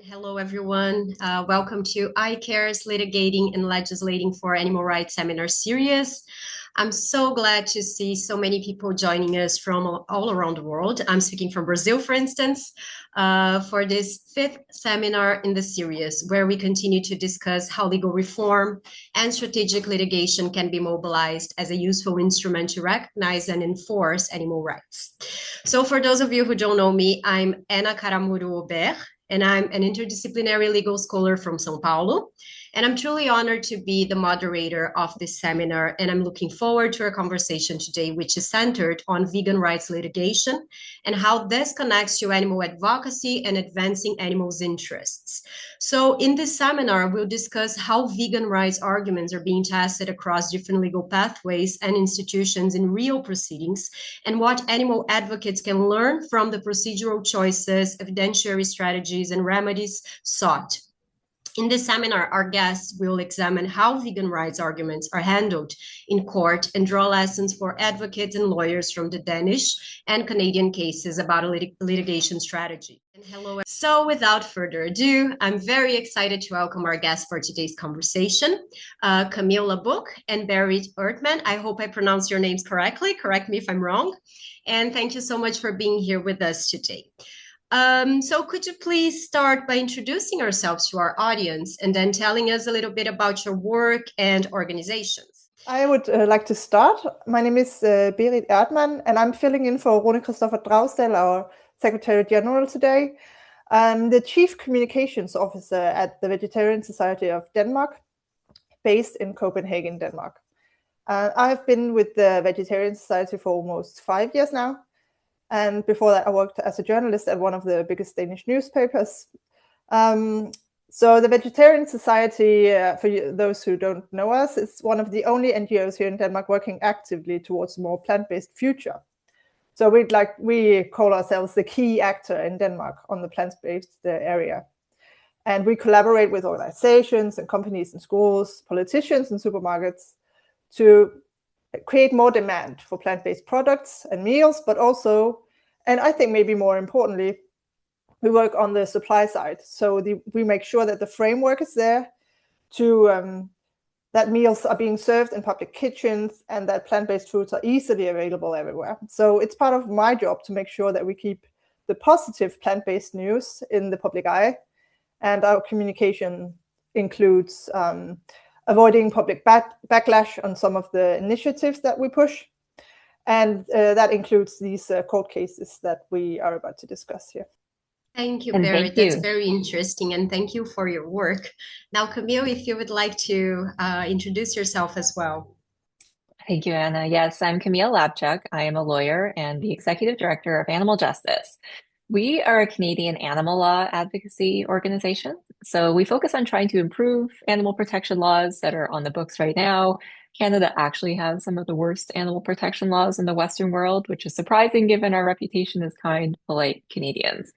Hello, everyone. Welcome to ICARE's Litigating and Legislating for Animal Rights seminar series. I'm so glad to see so many people joining us from all around the world. I'm speaking from Brazil, for instance, for this fifth seminar in the series, where we continue to discuss how legal reform and strategic litigation can be mobilized as a useful instrument to recognize and enforce animal rights. So for those of you who don't know me, I'm Ana Caramuru-Ober, and I'm an interdisciplinary legal scholar from São Paulo. And I'm truly honored to be the moderator of this seminar, and I'm looking forward to our conversation today, which is centered on vegan rights litigation and how this connects to animal advocacy and advancing animals' interests. So in this seminar, we'll discuss how vegan rights arguments are being tested across different legal pathways and institutions in real proceedings, and what animal advocates can learn from the procedural choices, evidentiary strategies, and remedies sought. In this seminar, our guests will examine how vegan rights arguments are handled in court and draw lessons for advocates and lawyers from the Danish and Canadian cases about a litigation strategy. And hello. So without further ado, I'm very excited to welcome our guests for today's conversation, Camille Labuc and Berit Ertman. I hope I pronounced your names correctly. Correct me if I'm wrong. And thank you so much for being here with us today. So could you please start by introducing yourselves to our audience and then telling us a little bit about your work and organizations? I would like to start. My name is Berit Erdmann, and I'm filling in for Rune Christopher Drausdal, our Secretary General today. I'm the Chief Communications Officer at the Vegetarian Society of Denmark, based in Copenhagen, Denmark. I have been with the Vegetarian Society for almost 5 years now. And before that, I worked as a journalist at one of the biggest Danish newspapers. So the Vegetarian Society, for those who don't know us, is one of the only NGOs here in Denmark working actively towards a more plant-based future. So we call ourselves the key actor in Denmark on the plant-based area. And we collaborate with organizations and companies and schools, politicians and supermarkets to create more demand for plant-based products and meals, but also, and I think maybe more importantly, we work on the supply side. So we make sure that the framework is there to that meals are being served in public kitchens and that plant-based foods are easily available everywhere. So it's part of my job to make sure that we keep the positive plant-based news in the public eye, and our communication includes avoiding public backlash on some of the initiatives that we push. And that includes these court cases that we are about to discuss here. Thank you, Berit. That's very interesting. And thank you for your work. Now, Camille, if you would like to introduce yourself as well. Thank you, Anna. Yes, I'm Camille Labchuk. I am a lawyer and the Executive Director of Animal Justice. We are a Canadian animal law advocacy organization. So we focus on trying to improve animal protection laws that are on the books right now. Canada actually has some of the worst animal protection laws in the Western world, which is surprising given our reputation as kind, polite Canadians.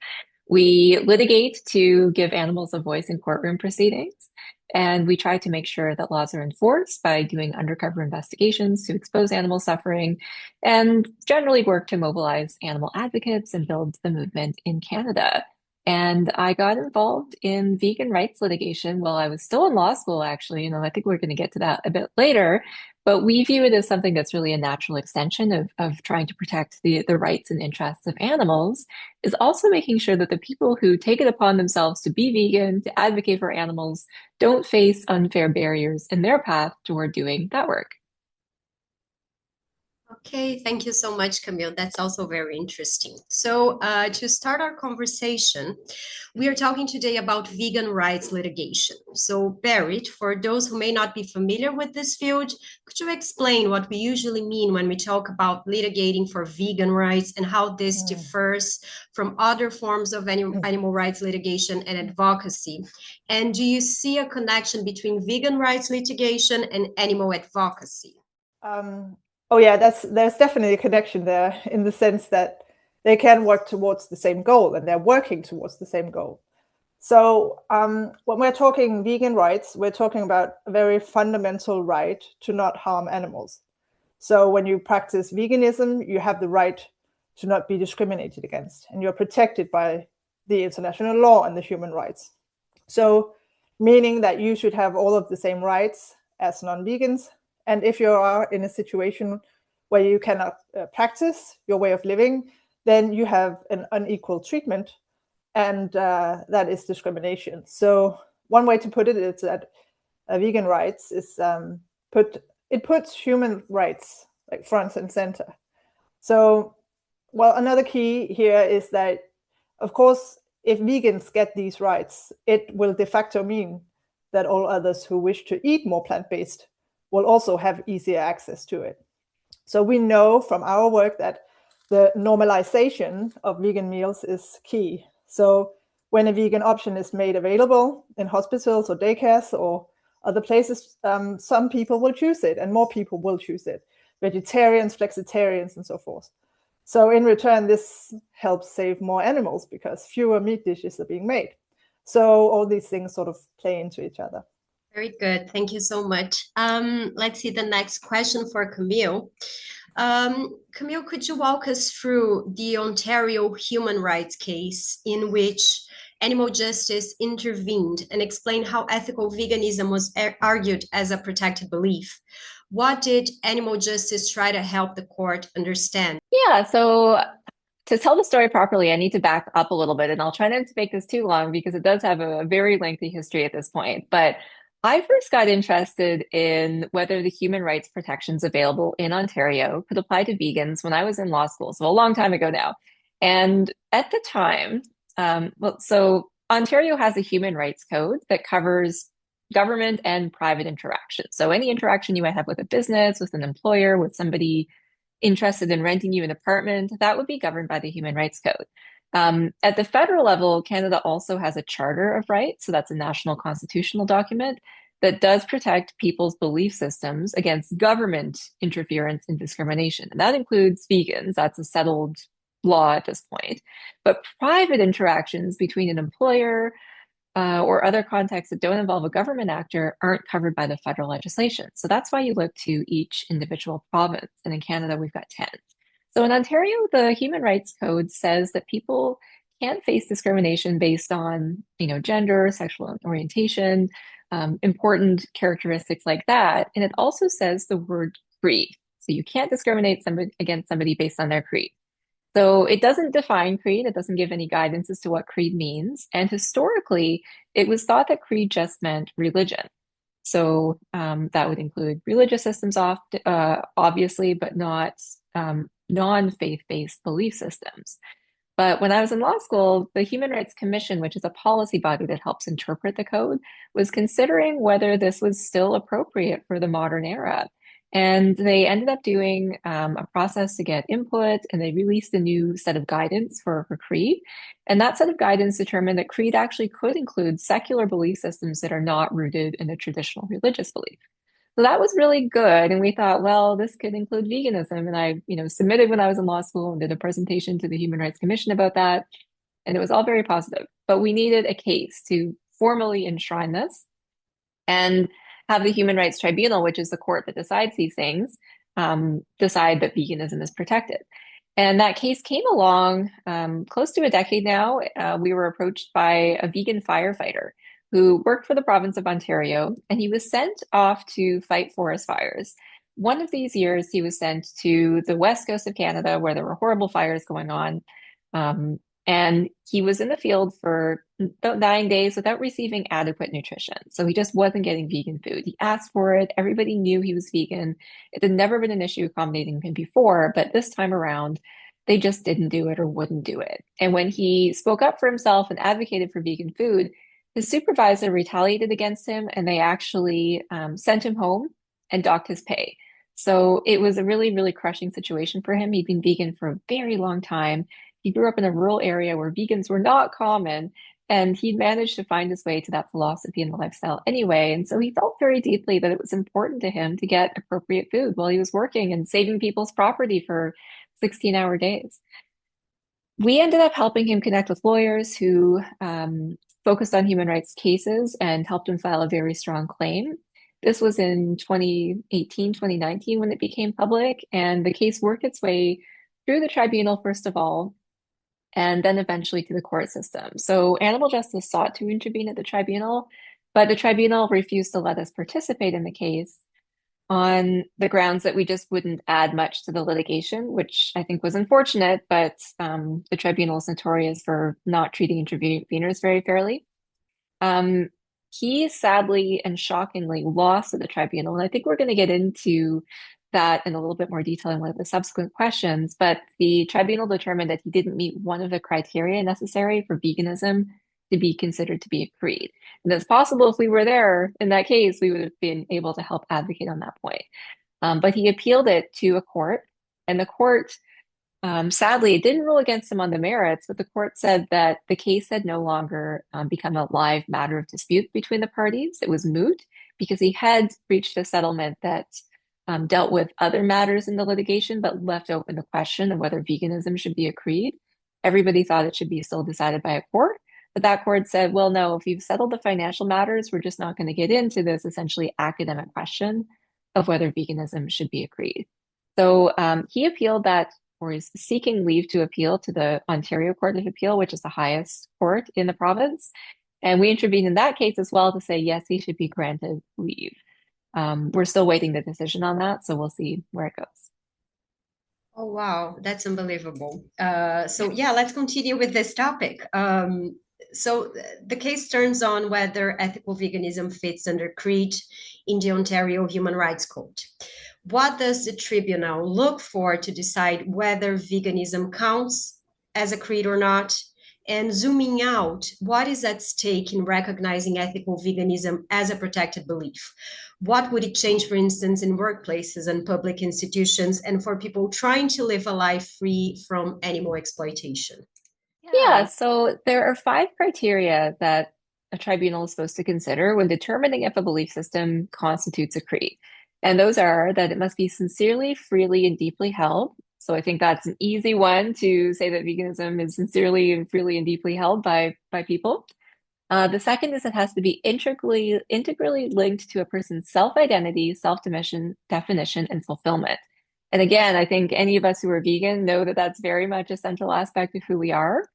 We litigate to give animals a voice in courtroom proceedings, and we try to make sure that laws are enforced by doing undercover investigations to expose animal suffering, and generally work to mobilize animal advocates and build the movement in Canada. And I got involved in vegan rights litigation while I was still in law school, actually. I think we're going to get to that a bit later. But we view it as something that's really a natural extension of trying to protect the rights and interests of animals, is also making sure that the people who take it upon themselves to be vegan, to advocate for animals, don't face unfair barriers in their path toward doing that work. Okay, thank you so much, Camille. That's also very interesting. So to start our conversation, we are talking today about vegan rights litigation. So Berit, for those who may not be familiar with this field, could you explain what we usually mean when we talk about litigating for vegan rights and how this differs from other forms of animal rights litigation and advocacy? And do you see a connection between vegan rights litigation and animal advocacy? Oh yeah, there's definitely a connection there in the sense that they can work towards the same goal and they're working towards the same goal. So when we're talking vegan rights, we're talking about a very fundamental right to not harm animals. So when you practice veganism, you have the right to not be discriminated against, and you're protected by the international law and the human rights. So meaning that you should have all of the same rights as non-vegans. And if you are in a situation where you cannot practice your way of living, then you have an unequal treatment, and that is discrimination. So one way to put it is that vegan rights is it puts human rights like front and center. So, well, another key here is that, of course, if vegans get these rights, it will de facto mean that all others who wish to eat more plant-based will also have easier access to it. So we know from our work that the normalization of vegan meals is key. So when a vegan option is made available in hospitals or daycares or other places, some people will choose it and more people will choose it. Vegetarians, flexitarians, and so forth. So in return, this helps save more animals because fewer meat dishes are being made. So all these things sort of play into each other. Very good. Thank you so much. Let's see the next question for Camille. Camille, could you walk us through the Ontario human rights case in which animal justice intervened and explain how ethical veganism was argued as a protected belief? What did animal justice try to help the court understand? Yeah, so to tell the story properly, I need to back up a little bit, and I'll try not to make this too long because it does have a very lengthy history at this point. But I first got interested in whether the human rights protections available in Ontario could apply to vegans when I was in law school, so a long time ago now. And at the time, so Ontario has a human rights code that covers government and private interaction. So any interaction you might have with a business, with an employer, with somebody interested in renting you an apartment, that would be governed by the Human Rights Code. At the federal level, Canada also has a Charter of Rights, so that's a national constitutional document that does protect people's belief systems against government interference and discrimination. And that includes vegans, that's a settled law at this point. But private interactions between an employer or other contexts that don't involve a government actor aren't covered by the federal legislation. So that's why you look to each individual province. And in Canada, we've got 10. So in Ontario, the Human Rights Code says that people can't face discrimination based on, gender, sexual orientation, important characteristics like that. And it also says the word creed. So you can't discriminate against somebody based on their creed. So it doesn't define creed. It doesn't give any guidance as to what creed means. And historically, it was thought that creed just meant religion. So that would include religious systems, obviously, but not non-faith-based belief systems. But when I was in law school, the Human Rights Commission, which is a policy body that helps interpret the code, was considering whether this was still appropriate for the modern era. And they ended up doing a process to get input, and they released a new set of guidance for creed. And that set of guidance determined that creed actually could include secular belief systems that are not rooted in a traditional religious belief. So that was really good. And we thought, well, this could include veganism. And I, submitted when I was in law school and did a presentation to the Human Rights Commission about that. And it was all very positive. But we needed a case to formally enshrine this and have the Human Rights Tribunal, which is the court that decides these things, decide that veganism is protected. And that case came along close to a decade now. We were approached by a vegan firefighter who worked for the province of Ontario, and he was sent off to fight forest fires. One of these years, he was sent to the west coast of Canada where there were horrible fires going on. And he was in the field for about 9 days without receiving adequate nutrition. So he just wasn't getting vegan food. He asked for it. Everybody knew he was vegan. It had never been an issue accommodating him before, but this time around, they just didn't do it or wouldn't do it. And when he spoke up for himself and advocated for vegan food, his supervisor retaliated against him, and they actually sent him home and docked his pay. So it was a really, really crushing situation for him. He'd been vegan for a very long time. He grew up in a rural area where vegans were not common, and he managed to find his way to that philosophy and the lifestyle anyway. And so he felt very deeply that it was important to him to get appropriate food while he was working and saving people's property for 16-hour days. We ended up helping him connect with lawyers who focused on human rights cases and helped him file a very strong claim. This was in 2018, 2019 when it became public, and the case worked its way through the tribunal, first of all. and then eventually to the court system. So animal justice sought to intervene at the tribunal, but the tribunal refused to let us participate in the case on the grounds that we just wouldn't add much to the litigation, which I think was unfortunate, but the tribunal is notorious for not treating interveners very fairly. He sadly and shockingly lost at the tribunal, and I think we're going to get into that in a little bit more detail in one of the subsequent questions, but the tribunal determined that he didn't meet one of the criteria necessary for veganism to be considered to be a creed. And it's possible if we were there in that case, we would have been able to help advocate on that point. But he appealed it to a court, and the court, sadly, it didn't rule against him on the merits, but the court said that the case had no longer become a live matter of dispute between the parties. It was moot because he had reached a settlement that dealt with other matters in the litigation, but left open the question of whether veganism should be a creed. Everybody thought it should be still decided by a court, but that court said, well, no, if you've settled the financial matters, we're just not going to get into this essentially academic question of whether veganism should be a creed. So he appealed that, or is seeking leave to appeal to the Ontario Court of Appeal, which is the highest court in the province. And we intervened in that case as well to say, yes, he should be granted leave. We're still waiting the decision on that, so we'll see where it goes. Oh, wow, that's unbelievable. So yeah, let's continue with this topic. So the case turns on whether ethical veganism fits under creed in the Ontario Human Rights Code. What does the tribunal look for to decide whether veganism counts as a creed or not? And zooming out, what is at stake in recognizing ethical veganism as a protected belief? What would it change, for instance, in workplaces and public institutions and for people trying to live a life free from animal exploitation? Yeah, so there are 5 criteria that a tribunal is supposed to consider when determining if a belief system constitutes a creed. And those are that it must be sincerely, freely, and deeply held. So I think that's an easy one to say that veganism is sincerely and freely and deeply held by people. The second is it has to be integrally linked to a person's self-identity, self-definition, and fulfillment. And again, I think any of us who are vegan know that that's very much a central aspect of who we are.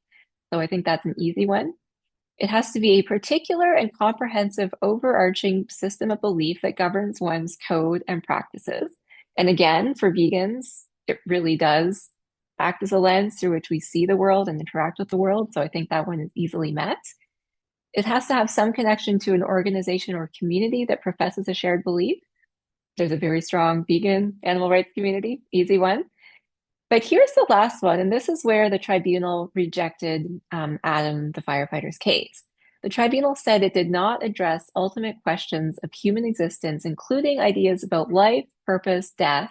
So I think that's an easy one. It has to be a particular and comprehensive overarching system of belief that governs one's code and practices. And again, for vegans, it really does act as a lens through which we see the world and interact with the world. So I think that one is easily met. It has to have some connection to an organization or community that professes a shared belief. There's a very strong vegan animal rights community, easy one. But here's the last one, and this is where the tribunal rejected Adam, the firefighter's case. The tribunal said it did not address ultimate questions of human existence, including ideas about life, purpose, death,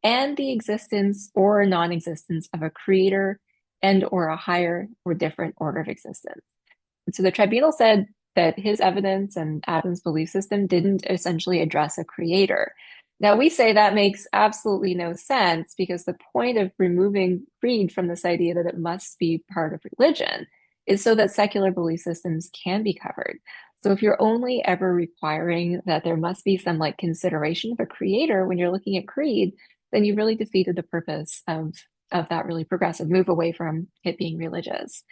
and the existence or non-existence of a creator and or a higher or different order of existence. And so the tribunal said that his evidence and Adam's belief system didn't essentially address a creator. Now, we say that makes absolutely no sense because the point of removing creed from this idea that it must be part of religion is so that secular belief systems can be covered. So if you're only ever requiring that there must be some like consideration of a creator when you're looking at creed, then you really defeated the purpose of that really progressive move away from it being religious.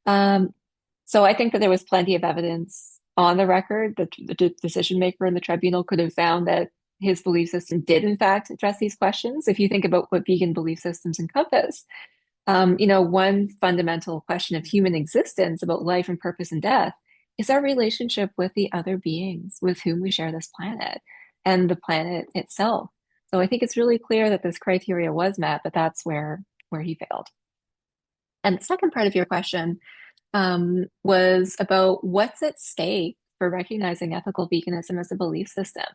So I think that there was plenty of evidence on the record that the decision maker in the tribunal could have found that his belief system did in fact address these questions. If you think about what vegan belief systems encompass, one fundamental question of human existence about life and purpose and death is our relationship with the other beings with whom we share this planet and the planet itself. So I think it's really clear that this criteria was met, but that's where he failed. And the second part of your question was about what's at stake for recognizing ethical veganism as a belief system.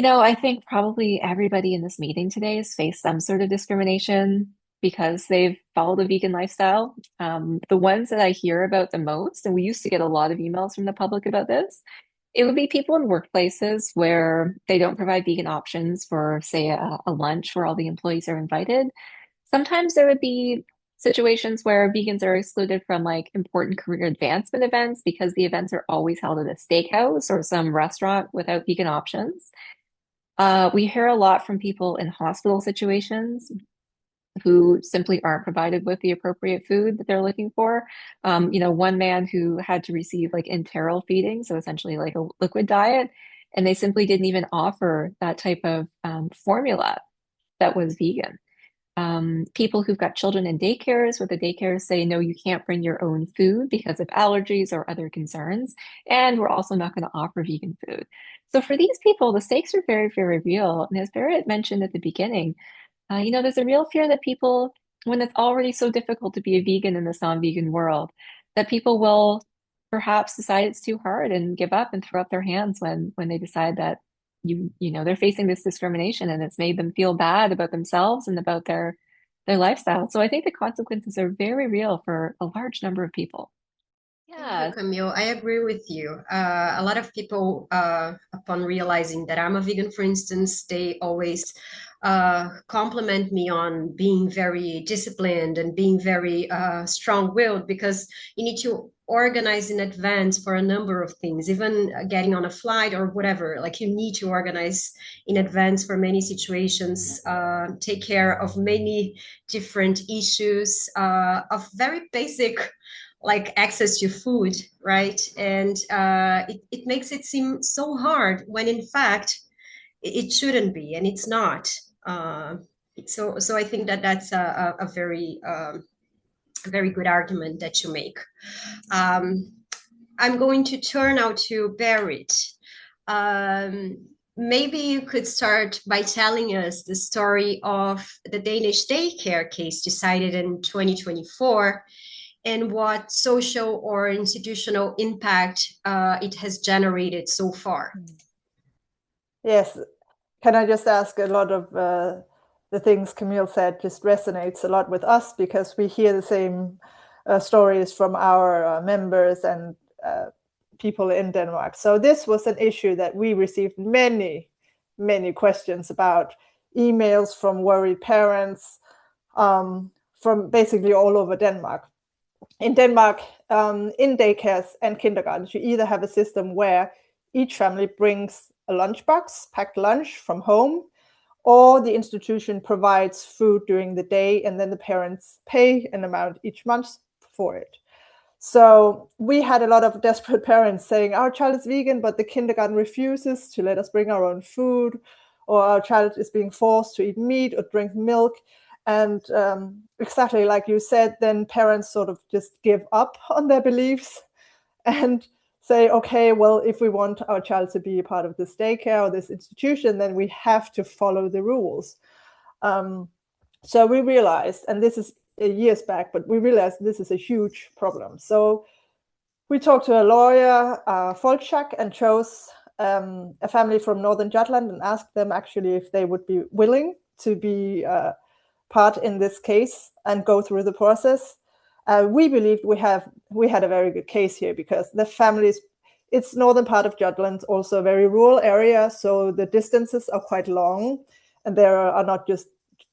I think probably everybody in this meeting today has faced some sort of discrimination because they've followed a vegan lifestyle. The ones that I hear about the most, and we used to get a lot of emails from the public about this, it would be people in workplaces where they don't provide vegan options for, say, a lunch where all the employees are invited. Sometimes there would be situations where vegans are excluded from like important career advancement events because the events are always held at a steakhouse or some restaurant without vegan options. We hear a lot from people in hospital situations who simply aren't provided with the appropriate food that they're looking for. One man who had to receive like enteral feeding, so essentially like a liquid diet, and they simply didn't even offer that type of formula that was vegan. People who've got children in daycares, where the daycares say, no, you can't bring your own food because of allergies or other concerns. And we're also not going to offer vegan food. So for these people, the stakes are very, very real. And as Barrett mentioned at the beginning, there's a real fear that people, when it's already so difficult to be a vegan in this non-vegan world, that people will perhaps decide it's too hard and give up and throw up their hands when they decide that they're facing this discrimination and it's made them feel bad about themselves and about their lifestyle. So I think the consequences are very real for a large number of people. Thank you, Camille. I agree with you. A lot of people, upon realizing that I'm a vegan, for instance, they always compliment me on being very disciplined and being very strong-willed, because you need to organize in advance for a number of things, even getting on a flight or whatever. Like, you need to organize in advance for many situations, take care of many different issues, of very basic, like access to food, right? And it makes it seem so hard when in fact it shouldn't be, and it's not. So I think that that's a very good argument that you make. I'm going to turn now to Berit. Maybe you could start by telling us the story of the Danish Daycare case decided in 2024, and what social or institutional impact it has generated so far. Yes. Can I just ask, a lot of the things Camille said just resonates a lot with us, because we hear the same stories from our members and people in Denmark. So this was an issue that we received many, many questions about, emails from worried parents from basically all over Denmark. In Denmark, in daycares and kindergartens, you either have a system where each family brings a lunchbox, packed lunch from home, or the institution provides food during the day, and then the parents pay an amount each month for it. So we had a lot of desperate parents saying, our child is vegan, but the kindergarten refuses to let us bring our own food, or our child is being forced to eat meat or drink milk. And exactly like you said, then parents sort of just give up on their beliefs and say, okay, well, if we want our child to be a part of this daycare or this institution, then we have to follow the rules. So we realized, and this is years back, but we realized this is a huge problem. So we talked to a lawyer, Folchak, and chose a family from Northern Jutland and asked them actually if they would be willing to be part in this case and go through the process. We believed we had a very good case here, because the families, it's northern part of Jutland, also a very rural area, so the distances are quite long, and there are not just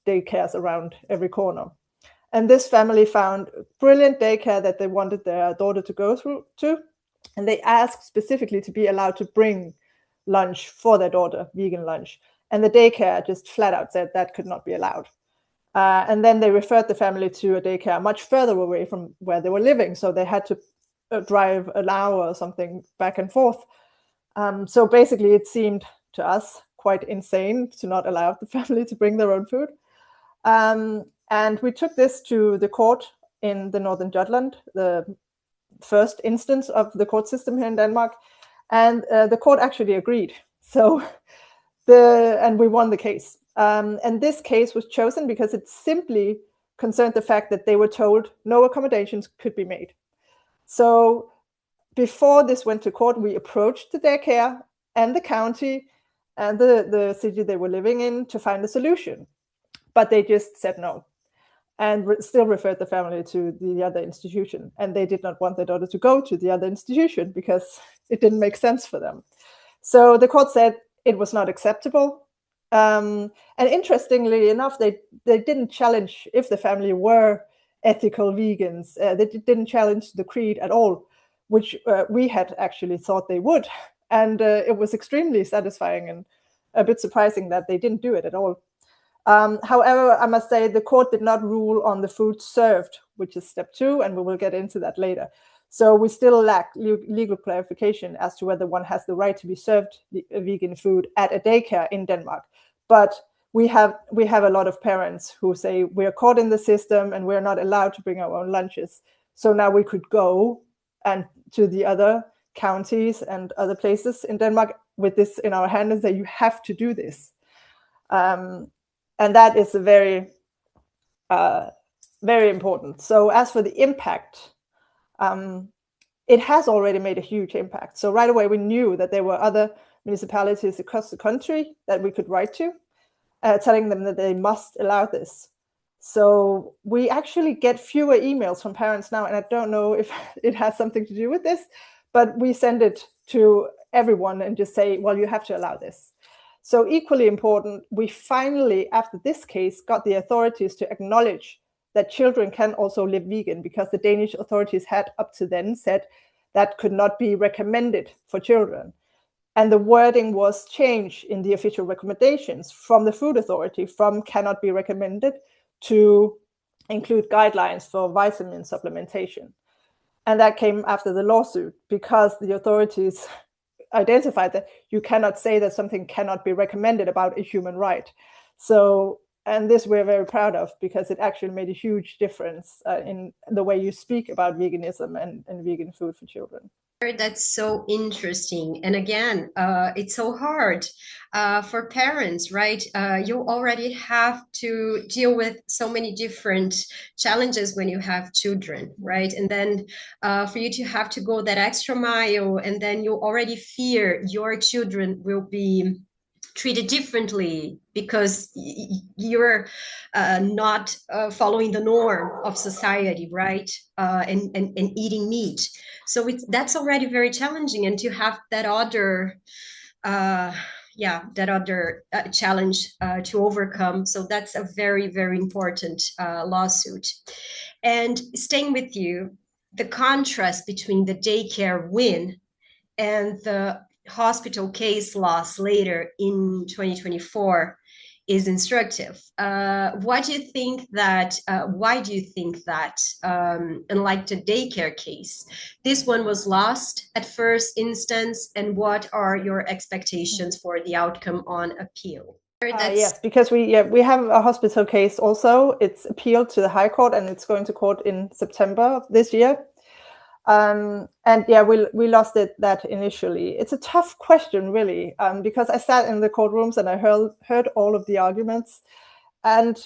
daycares around every corner. And this family found brilliant daycare that they wanted their daughter to go through to, and they asked specifically to be allowed to bring lunch for their daughter, vegan lunch, and the daycare just flat out said that could not be allowed. And then they referred the family to a daycare much further away from where they were living. So they had to drive an hour or something back and forth. So basically, it seemed to us quite insane to not allow the family to bring their own food. And we took this to the court in the Northern Jutland, the first instance of the court system here in Denmark. And the court actually agreed. So and we won the case. And this case was chosen because it simply concerned the fact that they were told no accommodations could be made. So before this went to court, we approached the daycare and the county and the city they were living in to find a solution. But they just said no, and still referred the family to the other institution. And they did not want their daughter to go to the other institution because it didn't make sense for them. So the court said it was not acceptable. And interestingly enough, they didn't challenge if the family were ethical vegans. They didn't challenge the creed at all, which we had actually thought they would. And it was extremely satisfying and a bit surprising that they didn't do it at all. However, I must say the court did not rule on the food served, which is step 2, and we will get into that later. So we still lack legal clarification as to whether one has the right to be served vegan food at a daycare in Denmark. But we have a lot of parents who say we're caught in the system and we're not allowed to bring our own lunches. So now we could go and to the other counties and other places in Denmark with this in our hand and say, you have to do this. And that is a very, very important. So as for the impact, it has already made a huge impact. So right away, we knew that there were other municipalities across the country that we could write to, telling them that they must allow this. So we actually get fewer emails from parents now, and I don't know if it has something to do with this, but we send it to everyone and just say, well, you have to allow this. So equally important, we finally, after this case, got the authorities to acknowledge that children can also live vegan, because the Danish authorities had up to then said that could not be recommended for children. And the wording was changed in the official recommendations from the food authority from cannot be recommended to include guidelines for vitamin supplementation. And that came after the lawsuit, because the authorities identified that you cannot say that something cannot be recommended about a human right. So, and this we're very proud of, because it actually made a huge difference in the way you speak about veganism and vegan food for children. That's so interesting. And again, it's so hard for parents, right? You already have to deal with so many different challenges when you have children, right? And then for you to have to go that extra mile, and then you already fear your children will be treated differently because you're not following the norm of society, right? And eating meat. So that's already very challenging, and to have that other challenge to overcome. So that's a very, very important lawsuit. And staying with you, the contrast between the daycare win and the hospital case loss later in 2024 is instructive. Why do you think that, unlike the daycare case, this one was lost at first instance, and what are your expectations for the outcome on appeal? Yes, because we have a hospital case also. It's appealed to the High Court, and it's going to court in September of this year. And yeah, we lost that initially. It's a tough question, really, because I sat in the courtrooms and I heard all of the arguments. And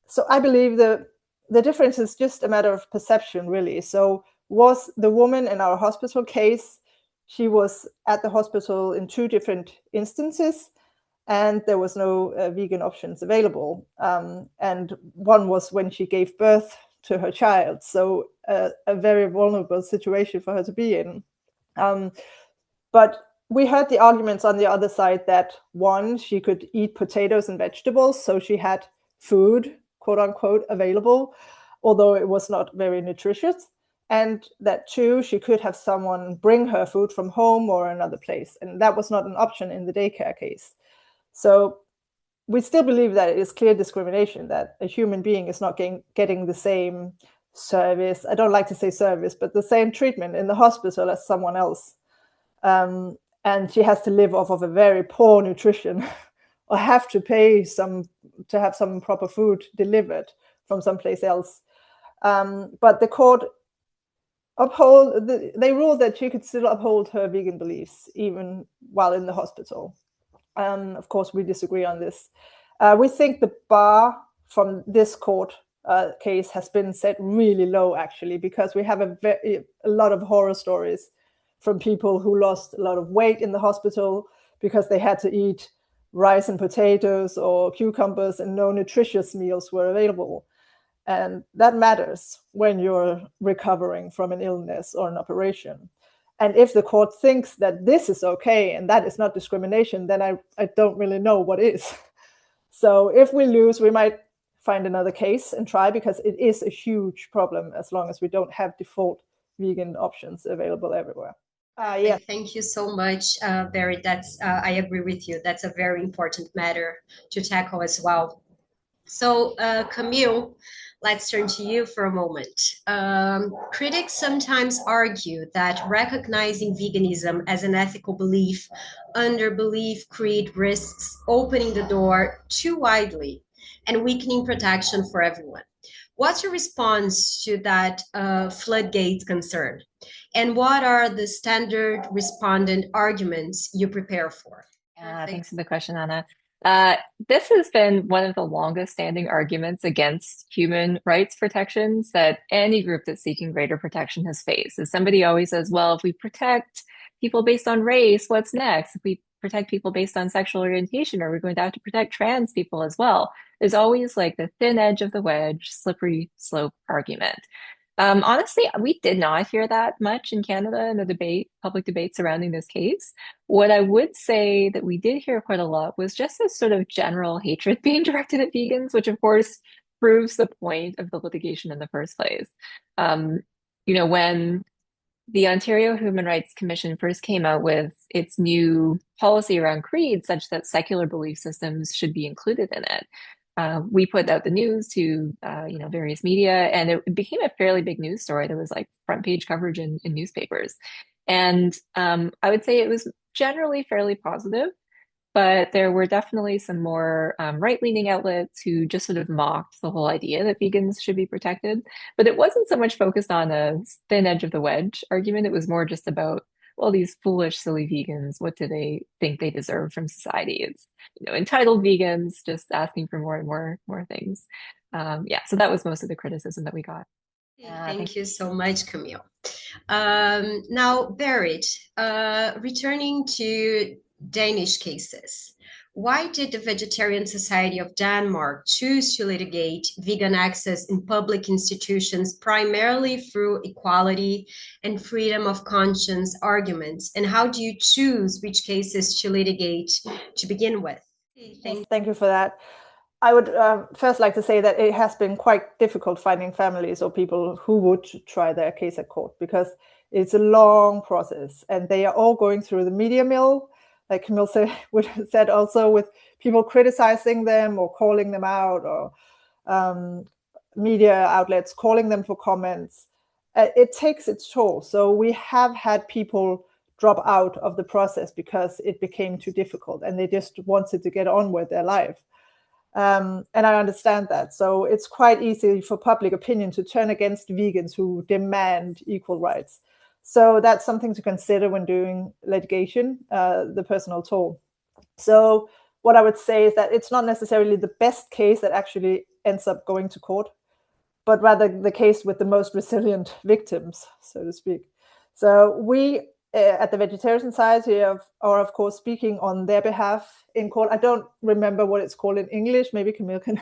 so I believe the difference is just a matter of perception, really. So was the woman in our hospital case, she was at the hospital in 2 different instances, and there was no vegan options available. And one was when she gave birth to her child. So a very vulnerable situation for her to be in. But we heard the arguments on the other side that, one, she could eat potatoes and vegetables, so she had food, quote unquote, available, although it was not very nutritious. And that, 2, she could have someone bring her food from home or another place. And that was not an option in the daycare case. So we still believe that it is clear discrimination, that a human being is not getting the same service. I don't like to say service, but the same treatment in the hospital as someone else. And she has to live off of a very poor nutrition or have to pay to have some proper food delivered from someplace else. But the court they ruled that she could still uphold her vegan beliefs even while in the hospital. Of course, we disagree on this. We think the bar from this court case has been set really low, actually, because we have a lot of horror stories from people who lost a lot of weight in the hospital because they had to eat rice and potatoes or cucumbers, and no nutritious meals were available. And that matters when you're recovering from an illness or an operation. And if the court thinks that this is okay and that is not discrimination, then I don't really know what is. So if we lose, we might find another case and try, because it is a huge problem as long as we don't have default vegan options available everywhere. Yeah. Thank you so much, Barry. I agree with you. That's a very important matter to tackle as well. So, Camille, let's turn to you for a moment. Critics sometimes argue that recognizing veganism as an ethical belief under belief create risks, opening the door too widely and weakening protection for everyone. What's your response to that floodgate concern? And what are the standard respondent arguments you prepare for? Thanks for the question, Anna. This has been one of the longest standing arguments against human rights protections that any group that's seeking greater protection has faced. As somebody always says, well, if we protect people based on race, what's next? If we protect people based on sexual orientation, are we going to have to protect trans people as well? There's always like the thin edge of the wedge, slippery slope argument. Honestly, we did not hear that much in Canada in the public debate surrounding this case. What I would say that we did hear quite a lot was just this sort of general hatred being directed at vegans, which of course proves the point of the litigation in the first place. Um, when the Ontario Human Rights Commission first came out with its new policy around creed, such that secular belief systems should be included in it. We put out the news to various media, and it became a fairly big news story. There was like front page coverage in newspapers, and I would say it was generally fairly positive. But there were definitely some more right-leaning outlets who just sort of mocked the whole idea that vegans should be protected. But it wasn't so much focused on a thin edge of the wedge argument. It was more just about, well, these foolish, silly vegans, what do they think they deserve from society? It's, entitled vegans just asking for more and more things. So that was most of the criticism that we got. Thank you so much, Camille. Now, Berit, returning to Danish cases. Why did the Vegetarian Society of Denmark choose to litigate vegan access in public institutions primarily through equality and freedom of conscience arguments? And how do you choose which cases to litigate to begin with? Thank you for that. I would first like to say that it has been quite difficult finding families or people who would try their case at court, because it's a long process and they are all going through the media mill, like Camille said also, with people criticizing them or calling them out, or media outlets calling them for comments. It takes its toll. So we have had people drop out of the process because it became too difficult and they just wanted to get on with their life. And I understand that. So it's quite easy for public opinion to turn against vegans who demand equal rights. So that's something to consider when doing litigation, the personal toll. So what I would say is that it's not necessarily the best case that actually ends up going to court, but rather the case with the most resilient victims, so to speak. So we at the Vegetarian Society are of course speaking on their behalf in court. I don't remember what it's called in English. Maybe Camille can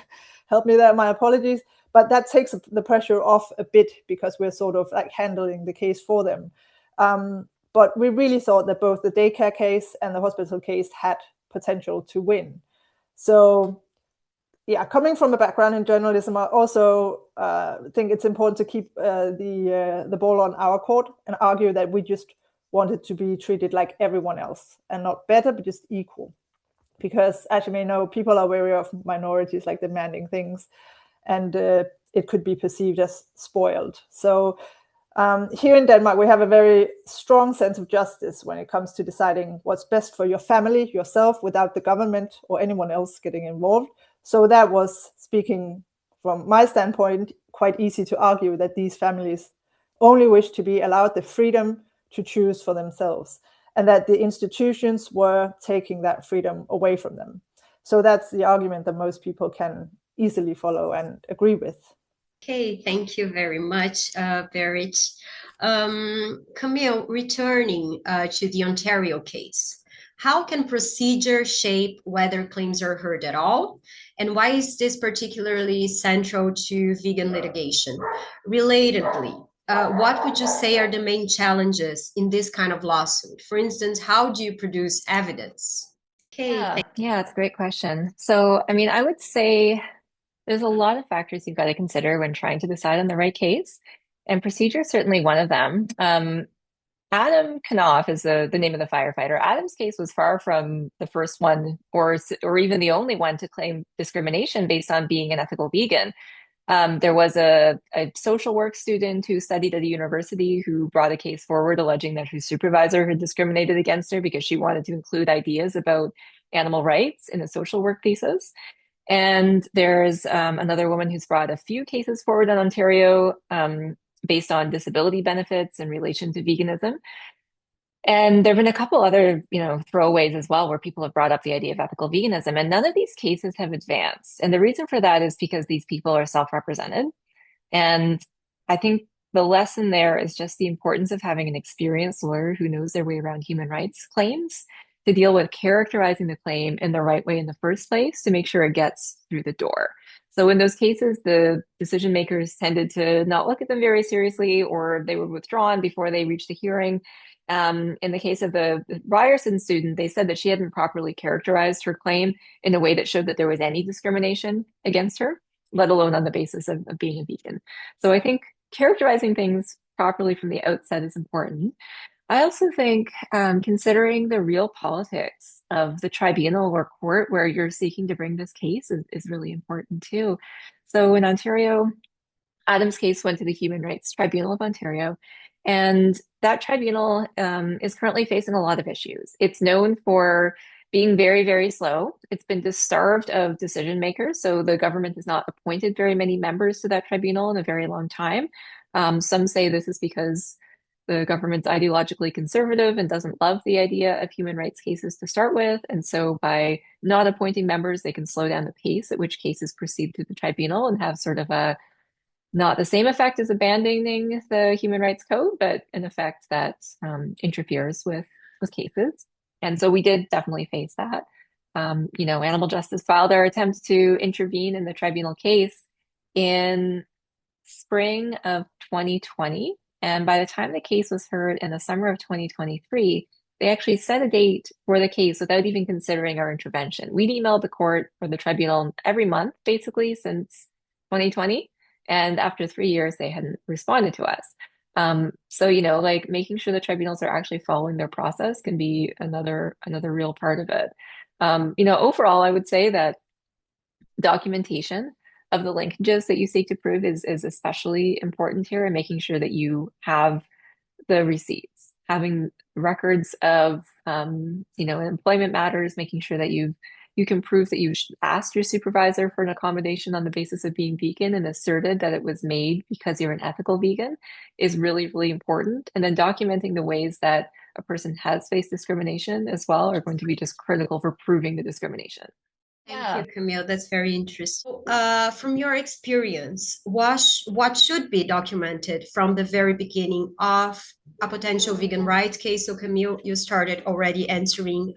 help me there. My apologies. But that takes the pressure off a bit because we're sort of like handling the case for them. But we really thought that both the Daycare case and the hospital case had potential to win. So yeah, coming from a background in journalism, I also think it's important to keep the ball on our court and argue that we just wanted to be treated like everyone else and not better, but just equal. Because as you may know, people are wary of minorities like demanding things, and it could be perceived as spoiled. So here in Denmark, we have a very strong sense of justice when it comes to deciding what's best for your family, yourself, without the government or anyone else getting involved. So that was, speaking from my standpoint, quite easy to argue that these families only wish to be allowed the freedom to choose for themselves, and that the institutions were taking that freedom away from them. So that's the argument that most people can easily follow and agree with. Okay, thank you very much, Berit. Camille, returning to the Ontario case, how can procedure shape whether claims are heard at all? And why is this particularly central to vegan litigation? Relatedly, what would you say are the main challenges in this kind of lawsuit? For instance, how do you produce evidence? Okay, yeah, it's a great question. So, I mean, I would say there's a lot of factors you've got to consider when trying to decide on the right case, and procedure is certainly one of them. Adam Knopf is the name of the firefighter. Adam's case was far from the first one or even the only one to claim discrimination based on being an ethical vegan. There was a social work student who studied at a university who brought a case forward alleging that her supervisor had discriminated against her because she wanted to include ideas about animal rights in a social work thesis. And there's another woman who's brought a few cases forward in Ontario based on disability benefits in relation to veganism. And there have been a couple other, throwaways as well where people have brought up the idea of ethical veganism, and none of these cases have advanced. And the reason for that is because these people are self-represented. And I think the lesson there is just the importance of having an experienced lawyer who knows their way around human rights claims to deal with characterizing the claim in the right way in the first place to make sure it gets through the door. So in those cases, the decision makers tended to not look at them very seriously, or they were withdrawn before they reached the hearing. In the case of the Ryerson student, they said that she hadn't properly characterized her claim in a way that showed that there was any discrimination against her, let alone on the basis of being a vegan. So I think characterizing things properly from the outset is important. I also think considering the real politics of the tribunal or court where you're seeking to bring this case is really important too. So in Ontario, Adam's case went to the Human Rights Tribunal of Ontario, and that tribunal is currently facing a lot of issues. It's known for being very, very slow. It's been starved of decision makers, so the government has not appointed very many members to that tribunal in a very long time. Some say this is because the government's ideologically conservative and doesn't love the idea of human rights cases to start with. And so by not appointing members, they can slow down the pace at which cases proceed through the tribunal and have sort of a not the same effect as abandoning the Human Rights Code, but an effect that interferes with cases. And so we did definitely face that. Animal Justice filed our attempt to intervene in the tribunal case in spring of 2020. And by the time the case was heard in the summer of 2023, they actually set a date for the case without even considering our intervention. We'd emailed the court or the tribunal every month, basically, since 2020. And after 3 years, they hadn't responded to us. So, making sure the tribunals are actually following their process can be another real part of it. Overall, I would say that documentation of the linkages that you seek to prove is especially important here, and making sure that you have the receipts, having records of, employment matters, making sure that you can prove that you asked your supervisor for an accommodation on the basis of being vegan and asserted that it was made because you're an ethical vegan is really, really important. And then documenting the ways that a person has faced discrimination as well are going to be just critical for proving the discrimination. Thank you, Camille. That's very interesting. From your experience, what should be documented from the very beginning of a potential vegan rights case? So, Camille, you started already answering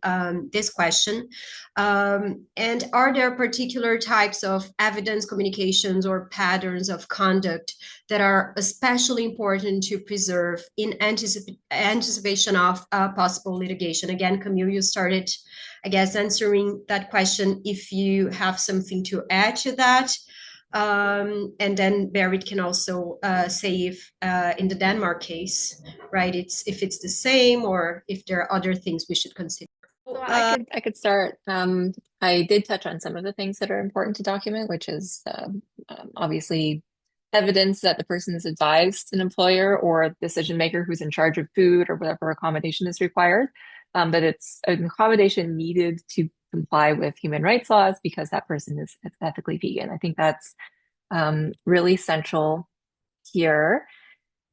this question. And are there particular types of evidence communications or patterns of conduct that are especially important to preserve in anticipation of possible litigation? Again, Camille, you started, I guess, answering that question. If you have something to add to that, and then Berit can also say if in the Denmark case, right, if it's the same or if there are other things we should consider. So I could start. I did touch on some of the things that are important to document, which is obviously evidence that the person is advised an employer or a decision maker who's in charge of food or whatever accommodation is required, that it's an accommodation needed to comply with human rights laws because that person is ethically vegan. I think that's really central here.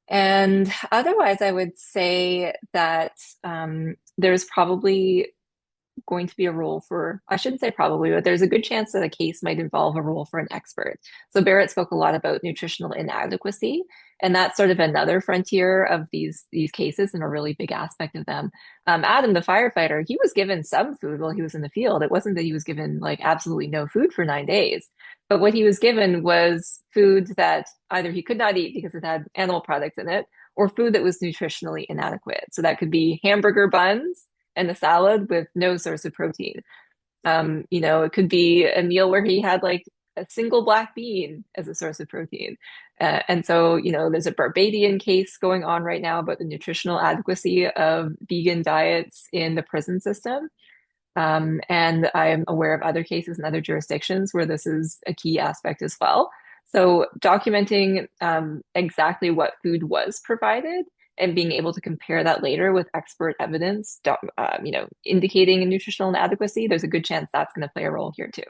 And otherwise, I would say that there's probably going to be a role for, I shouldn't say probably, but there's a good chance that a case might involve a role for an expert. So Berit spoke a lot about nutritional inadequacy, and that's sort of another frontier of these cases and a really big aspect of them. Adam, the firefighter, he was given some food while he was in the field. It wasn't that he was given like absolutely no food for 9 days, but what he was given was food that either he could not eat because it had animal products in it, or food that was nutritionally inadequate. So that could be hamburger buns and a salad with no source of protein. It could be a meal where he had like a single black bean as a source of protein. And so, there's a Barbadian case going on right now about the nutritional adequacy of vegan diets in the prison system. And I'm aware of other cases in other jurisdictions where this is a key aspect as well. So documenting exactly what food was provided and being able to compare that later with expert evidence, indicating a nutritional inadequacy, there's a good chance that's going to play a role here too.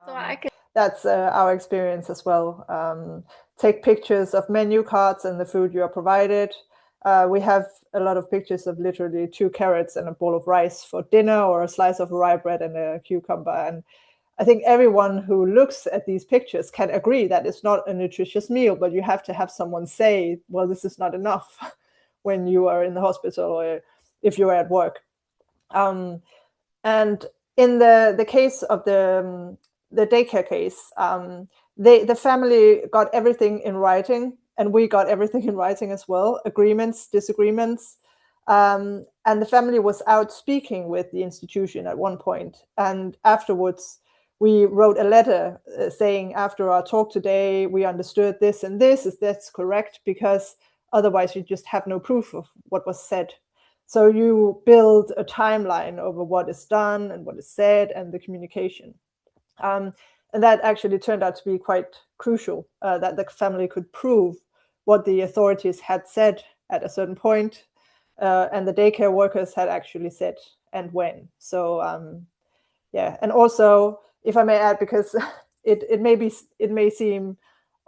So that's our experience as well. Take pictures of menu cards and the food you are provided. We have a lot of pictures of literally 2 carrots and a bowl of rice for dinner, or a slice of rye bread and a cucumber. And I think everyone who looks at these pictures can agree that it's not a nutritious meal, but you have to have someone say, well, this is not enough when you are in the hospital or if you're at work. And in the case of the daycare case, the family got everything in writing, and we got everything in writing as well, agreements, disagreements. And the family was out speaking with the institution at one point. And afterwards, we wrote a letter saying, after our talk today, we understood this and this, is that's correct, because otherwise you just have no proof of what was said. So you build a timeline over what is done and what is said and the communication. And that actually turned out to be quite crucial, that the family could prove what the authorities had said at a certain point, and the daycare workers had actually said and when. So yeah, and also, if I may add, because it may seem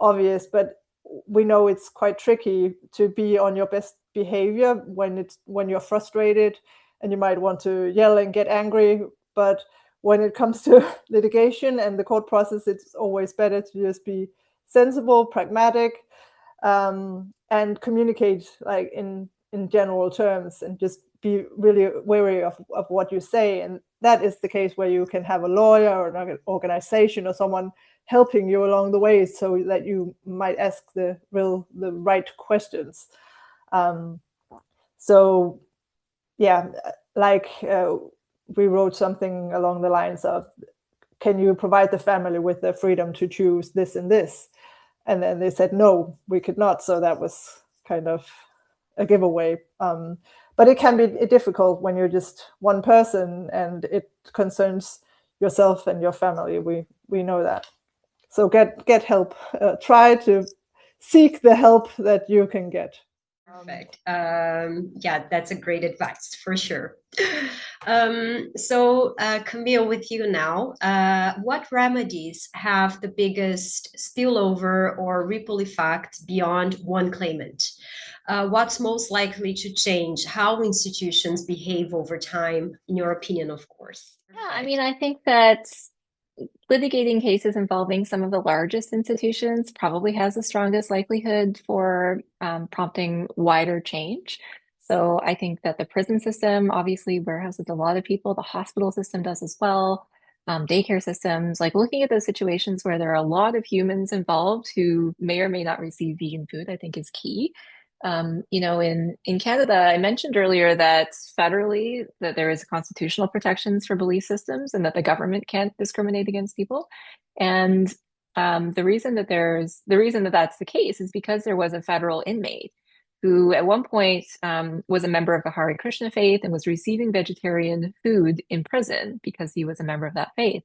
obvious, but we know it's quite tricky to be on your best behavior when you're frustrated, and you might want to yell and get angry. But when it comes to litigation and the court process, it's always better to just be sensible, pragmatic, and communicate like in general terms, and just be really wary of what you say. And that is the case where you can have a lawyer or an organization or someone helping you along the way, so that you might ask the right questions. So yeah, like we wrote something along the lines of, can you provide the family with the freedom to choose this and this? And then they said, no, we could not. So that was kind of a giveaway. But it can be difficult when you're just one person and it concerns yourself and your family. We know that. So get help. Try to seek the help that you can get. Perfect. Yeah, that's a great advice for sure. So Camille, with you now, what remedies have the biggest spillover or ripple effect beyond one claimant? What's most likely to change how institutions behave over time, in your opinion, of course? Yeah, I mean, I think that litigating cases involving some of the largest institutions probably has the strongest likelihood for prompting wider change. So I think that the prison system obviously warehouses a lot of people. The hospital system does as well. Daycare systems, like looking at those situations where there are a lot of humans involved who may or may not receive vegan food, I think is key. In Canada, I mentioned earlier that federally that there is constitutional protections for belief systems and that the government can't discriminate against people. And the reason that that's the case is because there was a federal inmate who at one point was a member of the Hare Krishna faith and was receiving vegetarian food in prison because he was a member of that faith.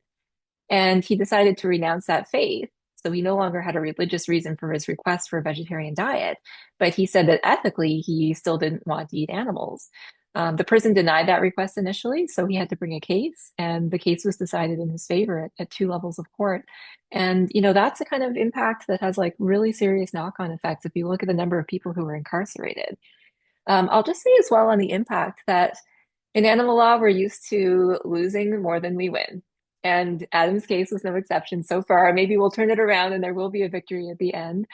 And he decided to renounce that faith. So he no longer had a religious reason for his request for a vegetarian diet, but he said that ethically he still didn't want to eat animals. The prison denied that request initially, so he had to bring a case, and the case was decided in his favor at 2 levels of court. And that's a kind of impact that has like really serious knock-on effects if you look at the number of people who are incarcerated. I'll just say as well on the impact that in animal law, we're used to losing more than we win. And Adam's case was no exception so far. Maybe we'll turn it around and there will be a victory at the end.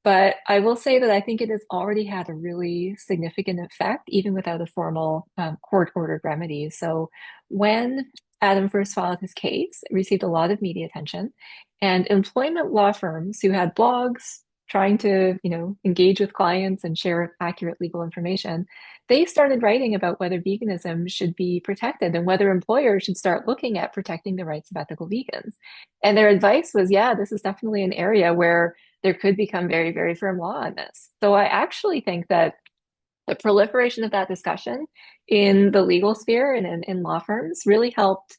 But I will say that I think it has already had a really significant effect, even without a formal court-ordered remedy. So when Adam first filed his case, it received a lot of media attention. And employment law firms who had blogs, trying to, engage with clients and share accurate legal information, they started writing about whether veganism should be protected and whether employers should start looking at protecting the rights of ethical vegans. And their advice was, yeah, this is definitely an area where there could become very, very firm law on this. So I actually think that the proliferation of that discussion in the legal sphere and in law firms really helped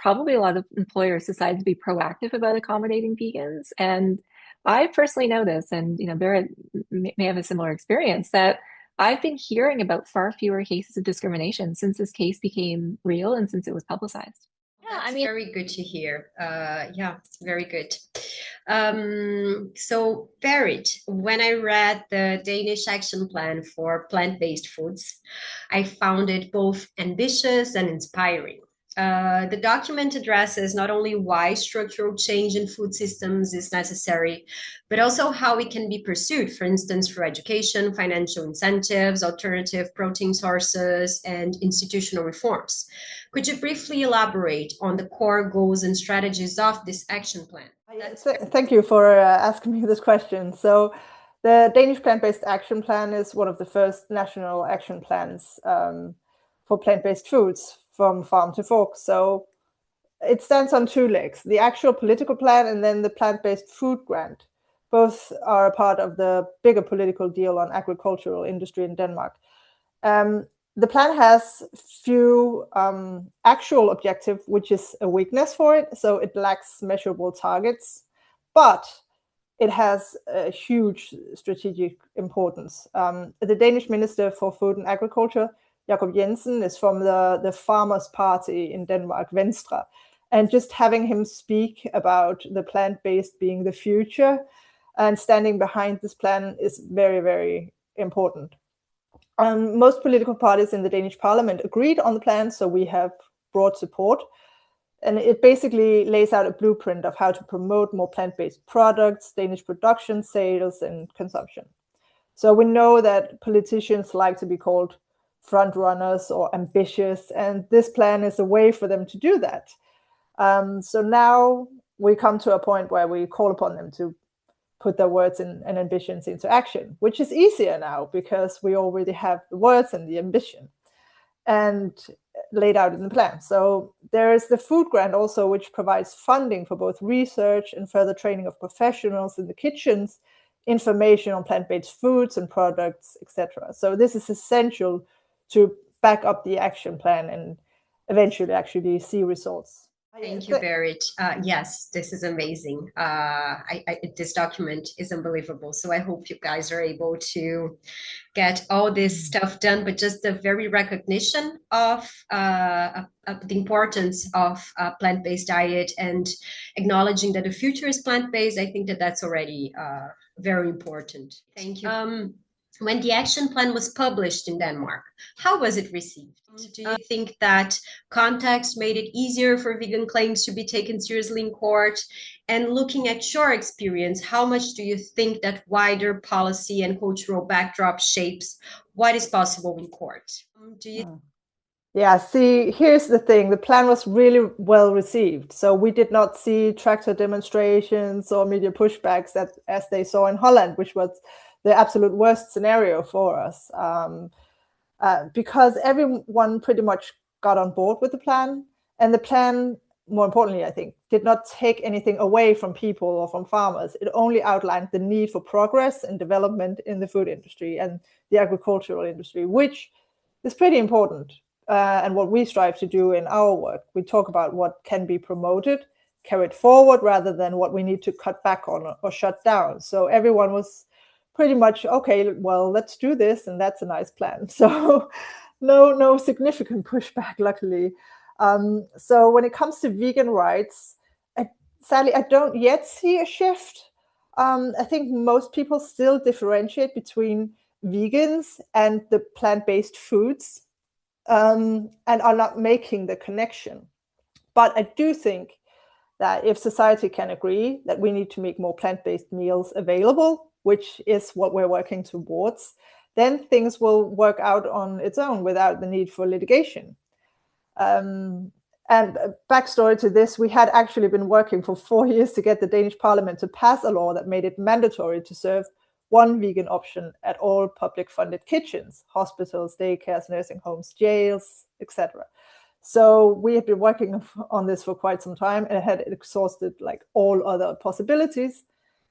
probably a lot of employers decide to be proactive about accommodating vegans. And I personally noticed, and Barrett may have a similar experience, that I've been hearing about far fewer cases of discrimination since this case became real and since it was publicized. Yeah, I mean, very good to hear. Yeah, very good. So Berit, when I read the Danish action plan for plant-based foods, I found it both ambitious and inspiring. The document addresses not only why structural change in food systems is necessary, but also how it can be pursued, for instance, through education, financial incentives, alternative protein sources, and institutional reforms. Could you briefly elaborate on the core goals and strategies of this action plan? Thank you for asking me this question. So the Danish Plant-Based Action Plan is one of the first national action plans for plant-based foods from farm to fork. So it stands on two legs, the actual political plan and then the plant-based food grant. Both are a part of the bigger political deal on agricultural industry in Denmark. The plan has few actual objectives, which is a weakness for it. So it lacks measurable targets, but it has a huge strategic importance. The Danish Minister for Food and Agriculture, Jacob Jensen, is from the Farmers' Party in Denmark, Venstre. And just having him speak about the plant-based being the future and standing behind this plan is very, very important. Most political parties in the Danish parliament agreed on the plan, so we have broad support. And it basically lays out a blueprint of how to promote more plant-based products, Danish production, sales, and consumption. So we know that politicians like to be called front runners or ambitious, and this plan is a way for them to do that. So now we come to a point where we call upon them to put their words and ambitions into action, which is easier now because we already have the words and the ambition and laid out in the plan. So there is the food grant also, which provides funding for both research and further training of professionals in the kitchens, information on plant-based foods and products, etc. So this is essential to back up the action plan and eventually actually see results. Thank you, Berit. Yes, this is amazing. This document is unbelievable. So I hope you guys are able to get all this stuff done, but just the very recognition of the importance of plant-based diet and acknowledging that the future is plant-based, I think that that's already very important. Thank you. When the action plan was published in Denmark, how was it received? Do you think that context made it easier for vegan claims to be taken seriously in court? And looking at your experience, how much do you think that wider policy and cultural backdrop shapes what is possible in court? Yeah, see, here's the thing. The plan was really well received. So we did not see tractor demonstrations or media pushbacks as they saw in Holland, which was the absolute worst scenario for us, because everyone pretty much got on board with the plan. And the plan, more importantly, I think, did not take anything away from people or from farmers. It only outlined the need for progress and development in the food industry and the agricultural industry, which is pretty important. And what we strive to do in our work, we talk about what can be promoted, carried forward, rather than what we need to cut back on or shut down. So everyone was pretty much, okay, well, let's do this, and that's a nice plan. So no significant pushback, luckily. So when it comes to vegan rights, sadly, I don't yet see a shift. I think most people still differentiate between vegans and the plant-based foods, and are not making the connection. But I do think that if society can agree that we need to make more plant-based meals available, which is what we're working towards, then things will work out on its own without the need for litigation. And backstory to this, we had actually been working for 4 years to get the Danish parliament to pass a law that made it mandatory to serve one vegan option at all public funded kitchens, hospitals, daycares, nursing homes, jails, etc. So we had been working on this for quite some time and had exhausted like all other possibilities.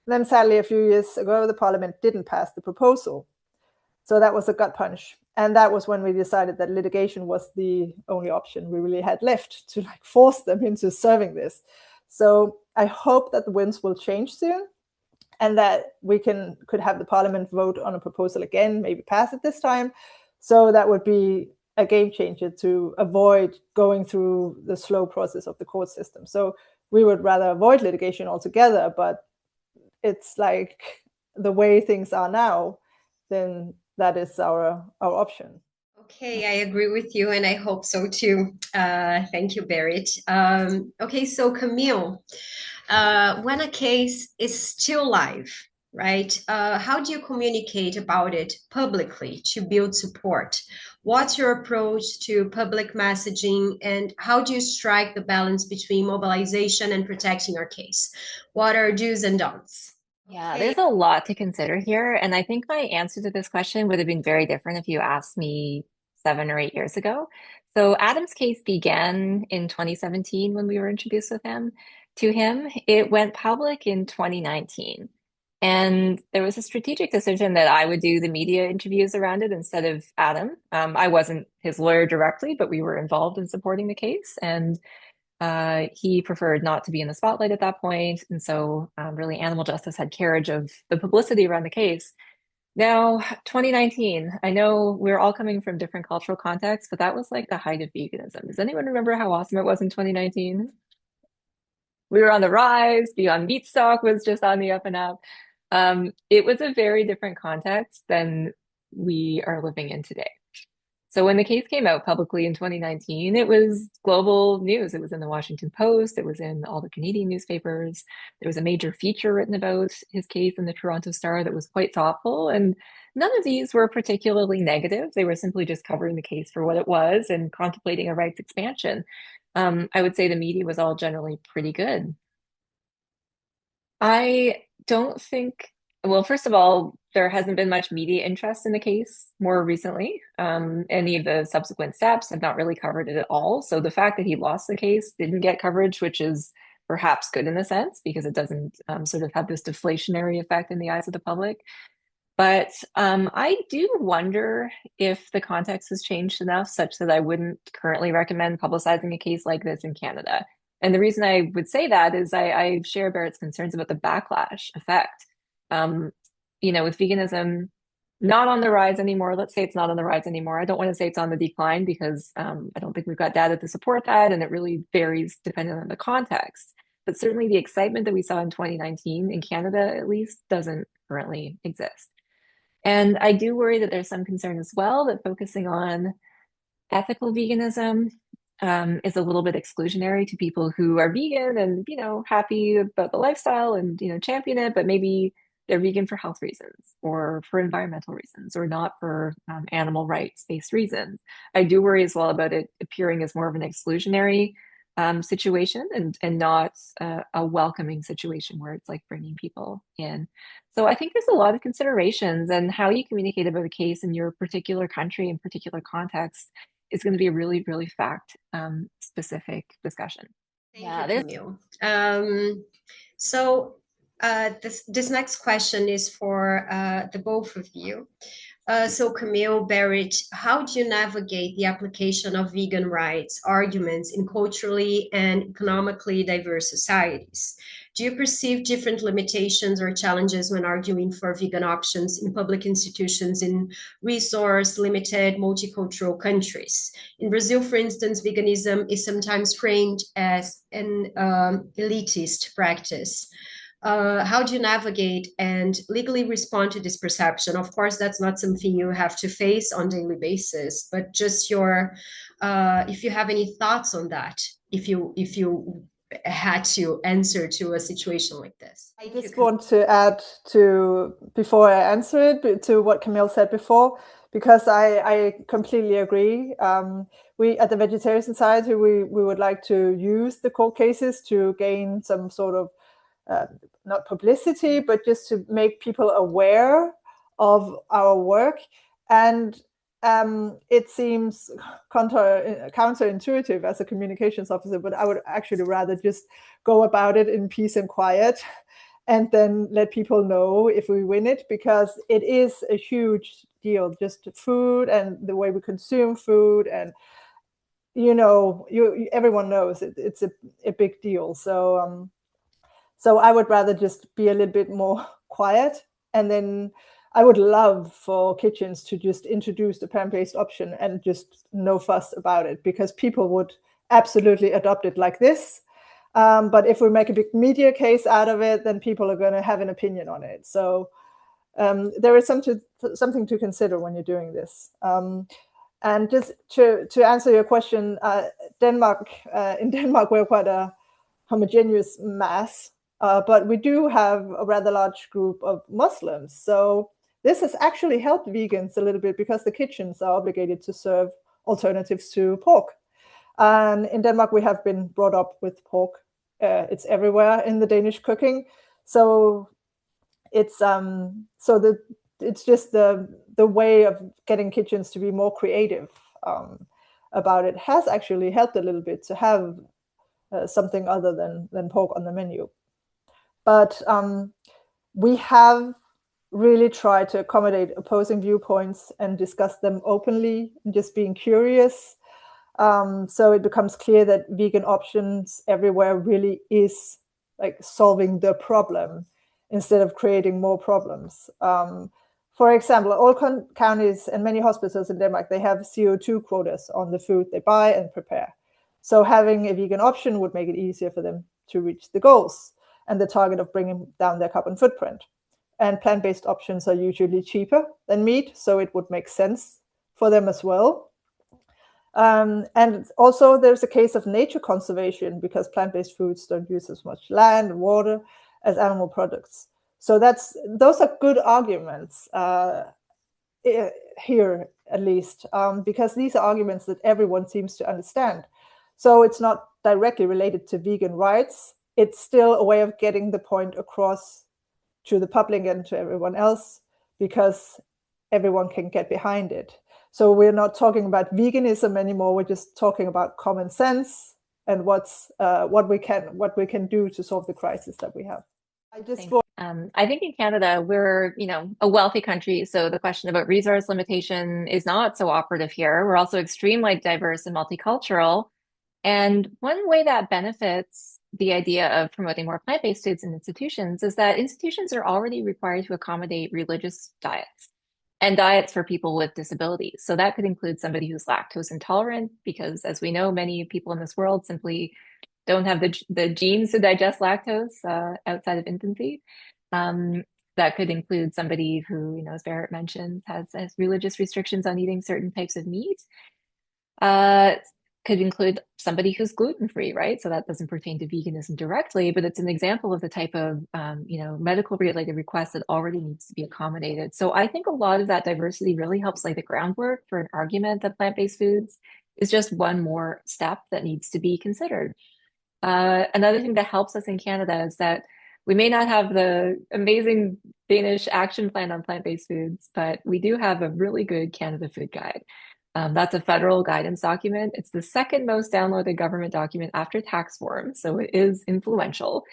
Then sadly, a few years ago, the parliament didn't pass the proposal. So that was a gut punch. And that was when we decided that litigation was the only option we really had left to like force them into serving this. So I hope that the winds will change soon and that we could have the parliament vote on a proposal again, maybe pass it this time. So that would be a game changer to avoid going through the slow process of the court system. So we would rather avoid litigation altogether, but it's like the way things are now, then that is our option. Okay, I agree with you, and I hope so too. Thank you, Berit. Okay, so Camille, when a case is still live, right? How do you communicate about it publicly to build support? What's your approach to public messaging, and how do you strike the balance between mobilization and protecting our case? What are do's and don'ts? Yeah, there's a lot to consider here. And I think my answer to this question would have been very different if you asked me 7 or 8 years ago. So Adam's case began in 2017 when we were introduced to him. It went public in 2019. And there was a strategic decision that I would do the media interviews around it instead of Adam. I wasn't his lawyer directly, but we were involved in supporting the case. And he preferred not to be in the spotlight at that point. And so really animal justice had carriage of the publicity around the case. Now, 2019, I know we're all coming from different cultural contexts, but that was like the height of veganism. Does anyone remember how awesome it was in 2019? We were on the rise, Beyond Meat Stock was just on the up and up. It was a very different context than we are living in today. So when the case came out publicly in 2019, it was global news. It was in the Washington Post. It was in all the Canadian newspapers. There was a major feature written about his case in the Toronto Star that was quite thoughtful. And none of these were particularly negative. They were simply just covering the case for what it was and contemplating a rights expansion. I would say the media was all generally pretty good. I don't think, well, first of all, there hasn't been much media interest in the case more recently. Any of the subsequent steps have not really covered it at all. So the fact that he lost the case didn't get coverage, which is perhaps good in a sense because it doesn't sort of have this deflationary effect in the eyes of the public. But I do wonder if the context has changed enough such that I wouldn't currently recommend publicizing a case like this in Canada. And the reason I would say that is I share Barrett's concerns about the backlash effect. With veganism not on the rise anymore, let's say it's not on the rise anymore. I don't want to say it's on the decline because I don't think we've got data to support that, and it really varies depending on the context. But certainly the excitement that we saw in 2019 in Canada, at least, doesn't currently exist. And I do worry that there's some concern as well that focusing on ethical veganism is a little bit exclusionary to people who are vegan and, happy about the lifestyle and, champion it, but maybe they're vegan for health reasons or for environmental reasons or not for animal rights-based reasons. I do worry as well about it appearing as more of an exclusionary situation and not a welcoming situation where it's like bringing people in. So I think there's a lot of considerations, and how you communicate about a case in your particular country and particular context is going to be a really, really fact specific discussion. Thank you, Camille. So this next question is for the both of you. So Camille, Barrett, how do you navigate the application of vegan rights arguments in culturally and economically diverse societies? Do you perceive different limitations or challenges when arguing for vegan options in public institutions in resource-limited multicultural countries? In Brazil, for instance, veganism is sometimes framed as an elitist practice. How do you navigate and legally respond to this perception? Of course, that's not something you have to face on a daily basis, but just if you have any thoughts on that, if you had to answer to a situation like this. I just want to add before I answer it, to what Camille said before, because I completely agree. we at the Vegetarian Society, we would like to use the court cases to gain some sort of not publicity, but just to make people aware of our work. And it seems counterintuitive as a communications officer, but I would actually rather just go about it in peace and quiet and then let people know if we win it, because it is a huge deal, just food and the way we consume food. And, everyone knows it's a big deal. So I would rather just be a little bit more quiet, and then I would love for kitchens to just introduce the plant-based option and just no fuss about it, because people would absolutely adopt it like this. But if we make a big media case out of it, then people are going to have an opinion on it. So there is something to consider when you're doing this. And just to answer your question, in Denmark, we're quite a homogeneous mass, but we do have a rather large group of Muslims. So this has actually helped vegans a little bit, because the kitchens are obligated to serve alternatives to pork. And in Denmark, we have been brought up with pork. It's everywhere in the Danish cooking. So it's it's just the way of getting kitchens to be more creative about it has actually helped a little bit to have something other than pork on the menu. But we have really tried to accommodate opposing viewpoints and discuss them openly, and just being curious. So it becomes clear that vegan options everywhere really is like solving the problem instead of creating more problems. For example, all counties and many hospitals in Denmark, they have CO2 quotas on the food they buy and prepare. So having a vegan option would make it easier for them to reach the goals and the target of bringing down their carbon footprint. And plant-based options are usually cheaper than meat, so it would make sense for them as well. And also there's a case of nature conservation, because plant-based foods don't use as much land and water as animal products. So those are good arguments here, at least, because these are arguments that everyone seems to understand. So it's not directly related to vegan rights. It's still a way of getting the point across to the public and to everyone else, because everyone can get behind it. So we're not talking about veganism anymore. We're just talking about common sense and what we can do to solve the crisis that we have. I think in Canada, we're, a wealthy country. So the question about resource limitation is not so operative here. We're also extremely diverse and multicultural. And one way that benefits the idea of promoting more plant-based foods in institutions is that institutions are already required to accommodate religious diets and diets for people with disabilities. So that could include somebody who's lactose intolerant, because as we know, many people in this world simply don't have the genes to digest lactose outside of infancy. That could include somebody who, as Barrett mentioned, has religious restrictions on eating certain types of meat. Could include somebody who's gluten-free, right? So that doesn't pertain to veganism directly, but it's an example of the type of, medical related request that already needs to be accommodated. So I think a lot of that diversity really helps lay the groundwork for an argument that plant-based foods is just one more step that needs to be considered. Another thing that helps us in Canada is that we may not have the amazing Danish action plan on plant-based foods, but we do have a really good Canada Food Guide. That's a federal guidance document. It's the second most downloaded government document after tax form, so it is influential.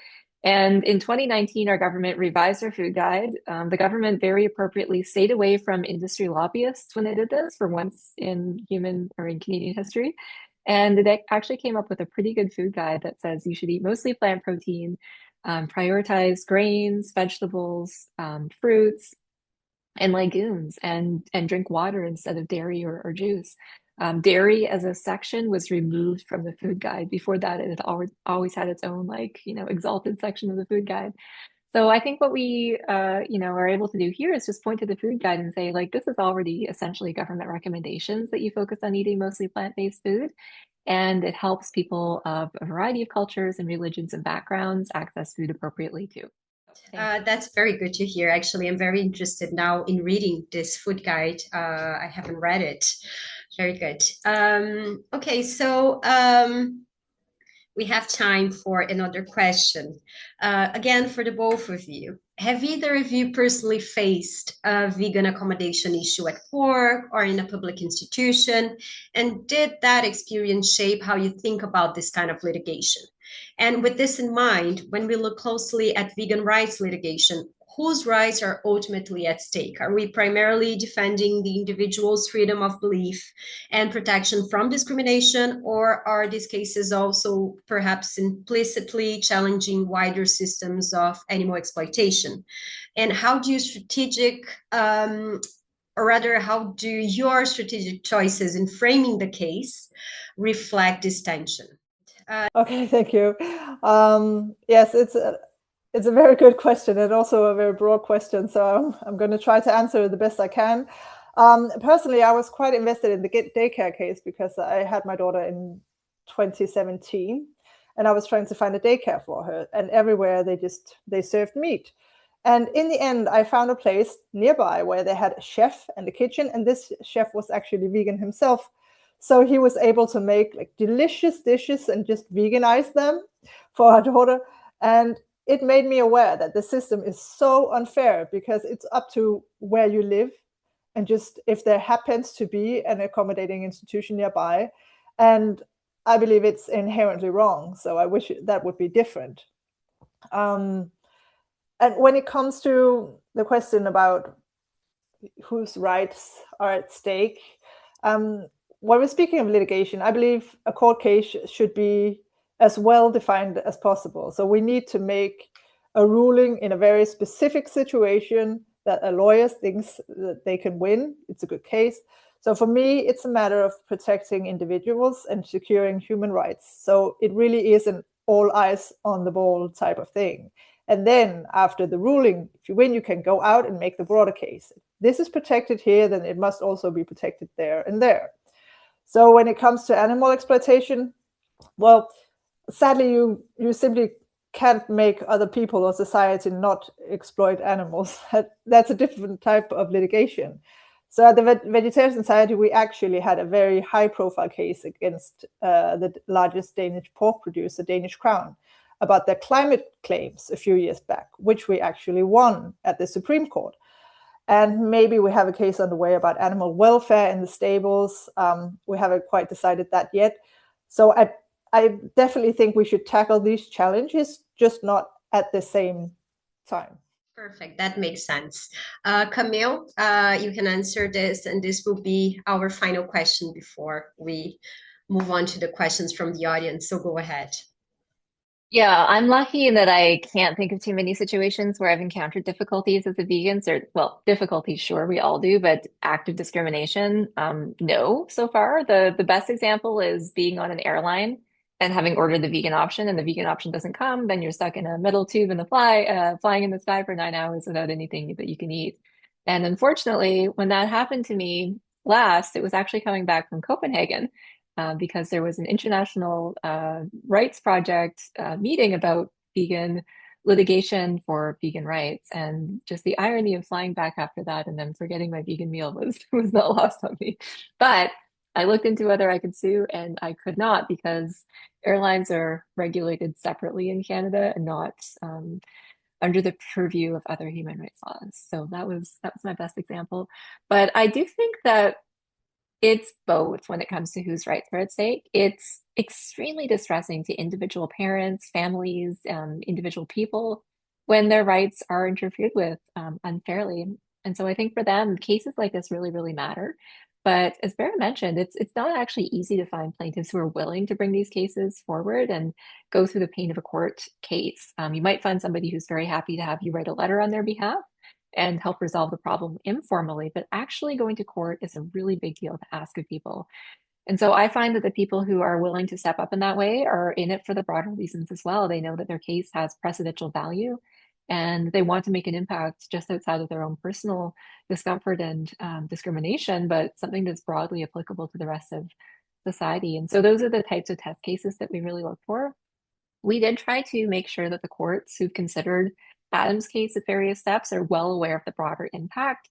And in 2019, our government revised our food guide. The government very appropriately stayed away from industry lobbyists when they did this, for once in Canadian history. And it actually came up with a pretty good food guide that says you should eat mostly plant protein, prioritize grains, vegetables, fruits, and legumes, and drink water instead of dairy or juice. Dairy as a section was removed from the food guide. Before that, it had always had its own exalted section of the food guide. So I think what we are able to do here is just point to the food guide and say, this is already essentially government recommendations that you focus on eating mostly plant-based food. And it helps people of a variety of cultures and religions and backgrounds access food appropriately too. That's very good to hear. Actually, I'm very interested now in reading this food guide. I haven't read it Very good. Okay, so we have time for another question. Again, for the both of you, have either of you personally faced a vegan accommodation issue at work or in a public institution? And did that experience shape how you think about this kind of litigation? And with this in mind, when we look closely at vegan rights litigation, whose rights are ultimately at stake? Are we primarily defending the individual's freedom of belief and protection from discrimination, or are these cases also perhaps implicitly challenging wider systems of animal exploitation? And how do you how do your strategic choices in framing the case reflect this tension? Okay, thank you. Yes, it's a very good question and also a very broad question. So I'm going to try to answer the best I can. Personally, I was quite invested in the daycare case because I had my daughter in 2017 and I was trying to find a daycare for her, and everywhere they served meat. And in the end, I found a place nearby where they had a chef and a kitchen, and this chef was actually vegan himself. So he was able to make like delicious dishes and just veganize them for our daughter. And it made me aware that the system is so unfair because it's up to where you live and just if there happens to be an accommodating institution nearby. And I believe it's inherently wrong. So I wish that would be different. And when it comes to the question about whose rights are at stake, when we're speaking of litigation, I believe a court case should be as well defined as possible. So we need to make a ruling in a very specific situation that a lawyer thinks that they can win. It's a good case. So for me, it's a matter of protecting individuals and securing human rights. So it really is an all eyes on the ball type of thing. And then after the ruling, if you win, you can go out and make the broader case. This is protected here, then it must also be protected there and there. So when it comes to animal exploitation, well, sadly, you simply can't make other people or society not exploit animals. That's a different type of litigation. So at the Vegetarian Society, we actually had a very high-profile case against the largest Danish pork producer, Danish Crown, about their climate claims a few years back, which we actually won at the Supreme Court. And maybe we have a case on the way about animal welfare in the stables. We haven't quite decided that yet. So I definitely think we should tackle these challenges, just not at the same time. Perfect. That makes sense. Camille, you can answer this, and this will be our final question before we move on to the questions from the audience. So go ahead. Yeah, I'm lucky in that I can't think of too many situations where I've encountered difficulties as a vegan. So, well, difficulties, sure, we all do, but active discrimination, no, so far. The best example is being on an airline and having ordered the vegan option, and the vegan option doesn't come, then you're stuck in a metal tube in the flying in the sky for 9 hours without anything that you can eat. And unfortunately, when that happened to me last, it was actually coming back from Copenhagen because there was an international rights project meeting about vegan litigation for vegan rights. And just the irony of flying back after that and then forgetting my vegan meal was not lost on me. But I looked into whether I could sue, and I could not because airlines are regulated separately in Canada and not under the purview of other human rights laws. So that was my best example. But I do think that it's both when it comes to whose rights are at stake. It's extremely distressing to individual parents, families, individual people when their rights are interfered with unfairly. And so I think for them, cases like this really, really matter. But as Vera mentioned, it's not actually easy to find plaintiffs who are willing to bring these cases forward and go through the pain of a court case. You might find somebody who's very happy to have you write a letter on their behalf and help resolve the problem informally, but actually going to court is a really big deal to ask of people. And so I find that the people who are willing to step up in that way are in it for the broader reasons as well. They know that their case has precedential value and they want to make an impact just outside of their own personal discomfort and discrimination, but something that's broadly applicable to the rest of society. And so those are the types of test cases that we really look for. We did try to make sure that the courts who've considered Adam's case at various steps are well aware of the broader impact.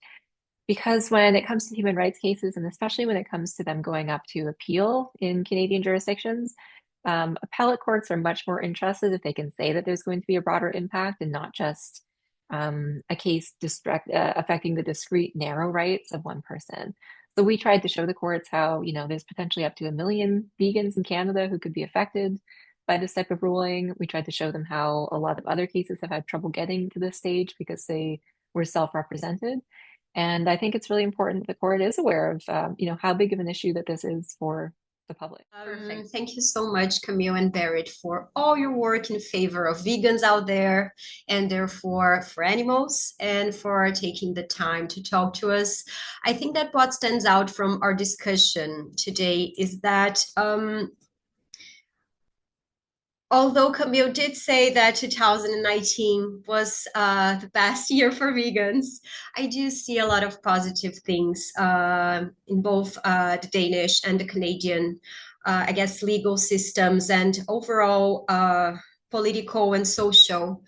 because when it comes to human rights cases, and especially when it comes to them going up to appeal in Canadian jurisdictions, appellate courts are much more interested if they can say that there's going to be a broader impact and not just a case affecting the discrete narrow rights of one person. So we tried to show the courts how, there's potentially up to 1 million vegans in Canada who could be affected by this type of ruling. We tried to show them how a lot of other cases have had trouble getting to this stage because they were self-represented. And I think it's really important that the court is aware of, how big of an issue that this is for the public. Perfect. Thank you so much, Camille and Barrett, for all your work in favor of vegans out there and therefore for animals, and for taking the time to talk to us. I think that what stands out from our discussion today is that although Camille did say that 2019 was the best year for vegans, I do see a lot of positive things in both the Danish and the Canadian, I guess, legal systems and overall political and social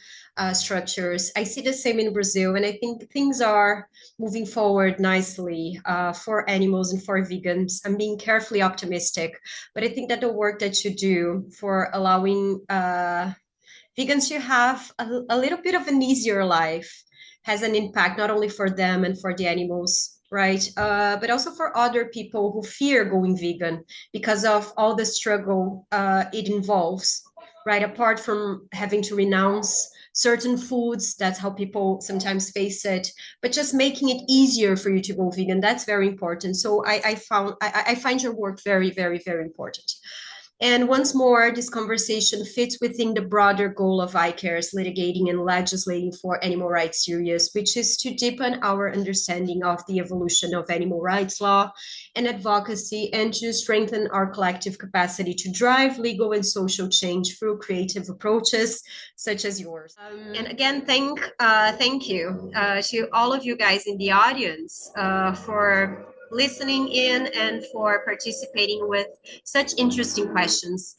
structures. I see the same in Brazil, and I think things are moving forward nicely for animals and for vegans. I'm being carefully optimistic, but I think that the work that you do for allowing vegans to have a little bit of an easier life has an impact not only for them and for the animals, right? But also for other people who fear going vegan because of all the struggle it involves, right? Apart from having to renounce certain foods, that's how people sometimes face it, but just making it easier for you to go vegan, that's very important. So I find your work very, very, very important. And once more, this conversation fits within the broader goal of ICARE's Litigating and Legislating for Animal Rights series, which is to deepen our understanding of the evolution of animal rights law and advocacy, and to strengthen our collective capacity to drive legal and social change through creative approaches such as yours. And again, thank you to all of you guys in the audience for listening in and for participating with such interesting questions.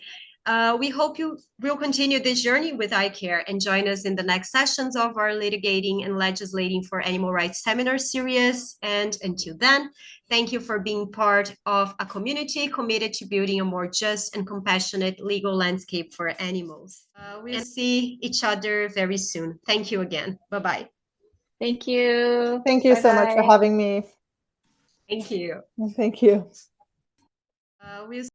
We hope you will continue this journey with ICARE and join us in the next sessions of our Litigating and Legislating for Animal Rights seminar series. And until then, thank you for being part of a community committed to building a more just and compassionate legal landscape for animals. We'll see each other very soon. Thank you again. Bye-bye. Thank you. Thank you so much for having me. Thank you. Thank you. We'll